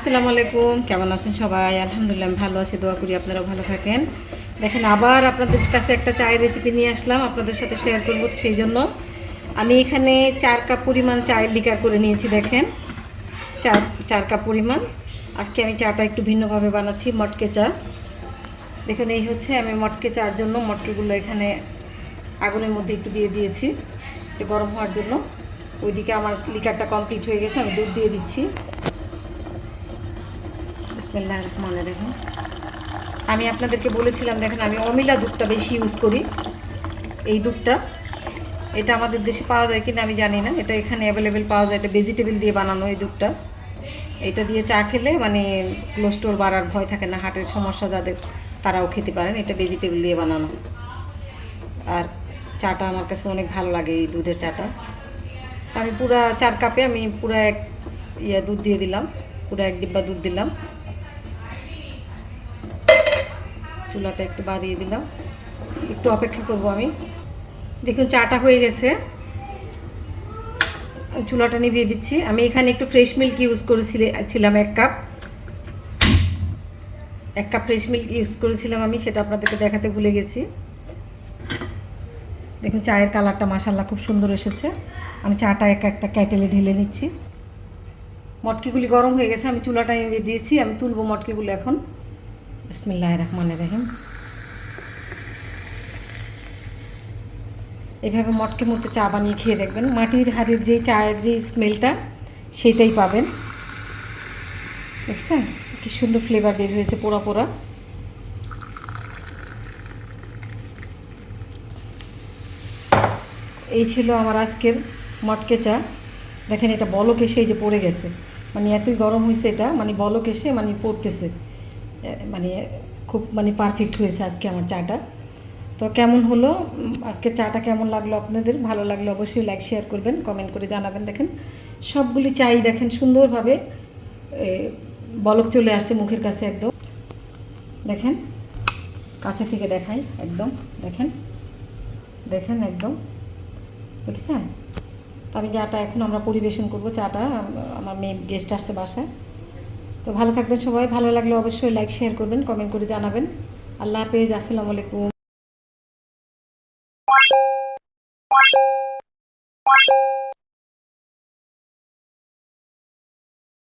আসসালামু আলাইকুম, কেমন আছেন সবাই? আলহামদুলিল্লাহ আমি ভালো আছি, দোয়া করি আপনারাও ভালো থাকেন। দেখেন আবার আপনাদের কাছে একটা চায়ের রেসিপি নিয়ে আসলাম, আপনাদের সাথে শেয়ার করব। সেই জন্য আমি এখানে 4 কাপ পরিমাণ চায়ের লিকার করে নিয়েছি। দেখেন চার চার কাপ পরিমাণ। আজকে আমি চাটা একটু ভিন্নভাবে বানাচ্ছি, মটকে চা। দেখেন এই হচ্ছে আমি মটকে চার জন্য মটকেগুলো এখানে আগুনের মধ্যে একটু দিয়ে দিয়েছি, একটু গরম হওয়ার জন্য। ওইদিকে আমার লিকারটা কমপ্লিট হয়ে গেছে, আমি দুধ দিয়ে দিচ্ছি। বিসমিল্লাহির রহমানির রহিম। আমি আপনাদেরকে বলেছিলাম, দেখেন আমি অমিলা দুধটা বেশি ইউজ করি। এই দুধটা, এটা আমাদের দেশে পাওয়া যায় কিনা আমি জানি না, এটা এখানে অ্যাভেলেবেল পাওয়া যায়। এটা ভেজিটেবল দিয়ে বানানো এই দুধটা। এটা দিয়ে চা খেলে মানে কোলেস্ট্রল বাড়ার ভয় থাকে না, হার্টের সমস্যা যাদের তারাও খেতে পারেন। এটা ভেজিটেবল দিয়ে বানানো। আর চাটা আমার কাছে অনেক ভালো লাগে, এই দুধের চাটা। আমি পুরা 4 কাপে আমি পুরা এক দুধ দিয়ে দিলাম, পুরা 1 ডিব্বা দুধ দিলাম। চুলাটা একটু বাড়িয়ে দিলাম, একটু অপেক্ষা করব আমি। দেখুন চাটা হয়ে গেছে, চুলাটা নিভিয়ে দিচ্ছি। আমি এখানে একটু ফ্রেশ মিল্ক ইউজ করেছিলাম 1 cup. 1 cup fresh milk use করেছিলাম আমি, সেটা আপনাদেরকে দেখাতে ভুলে গেছি। দেখুন চায়ের কালারটা মাশাআল্লাহ খুব সুন্দর এসেছে। আমি চাটা একটা কেটেলে ঢেলে নিচ্ছি। মটকিগুলি গরম হয়ে গেছে, আমি চুলাটা নিভিয়ে দিয়েছি। আমি তুলবো মটকিগুলো এখন। বিসমিল্লাহির রহমানির রহিম। এভাবে মটকে মধ্যে চা বানিয়ে খেয়ে দেখবেন, মাটির হাড়ির যে চায়ের যে স্মেলটা সেইটাই পাবেন। দেখছেন কি সুন্দর ফ্লেভার বের হয়েছে, পোড়া পোড়া। এই ছিল আমার আজকের মটকে চা। দেখেন এটা বলক এসে এই যে পড়ে গেছে, মানে এতই গরম হয়েছে এটা, মানে বলক এসে মানে পড়তেছে, মানে খুব মানে পারফেক্ট হয়েছে আজকে আমার চাটা। তো কেমন হলো আজকে চাটা, কেমন লাগলো আপনাদের? ভালো লাগলে অবশ্যই লাইক শেয়ার করবেন, কমেন্ট করে জানাবেন। দেখেন সবগুলি চাই দেখেন সুন্দরভাবে বলক চলে আসছে মুখের কাছে একদম। দেখেন কাছে থেকে দেখাই একদম, দেখেন দেখেন একদম, দেখছেন? তো আমি চাটা এখন আমরা পরিবেশন করব। চাটা আমার মেয়ে গেস্ট আসছে বাসায়। তো ভালো থাকবেন সবাই, ভালো লাগলে অবশ্যই লাইক শেয়ার করবেন, কমেন্ট করে জানাবেন। আল্লাহ হাফেজ, আসসালামু আলাইকুম।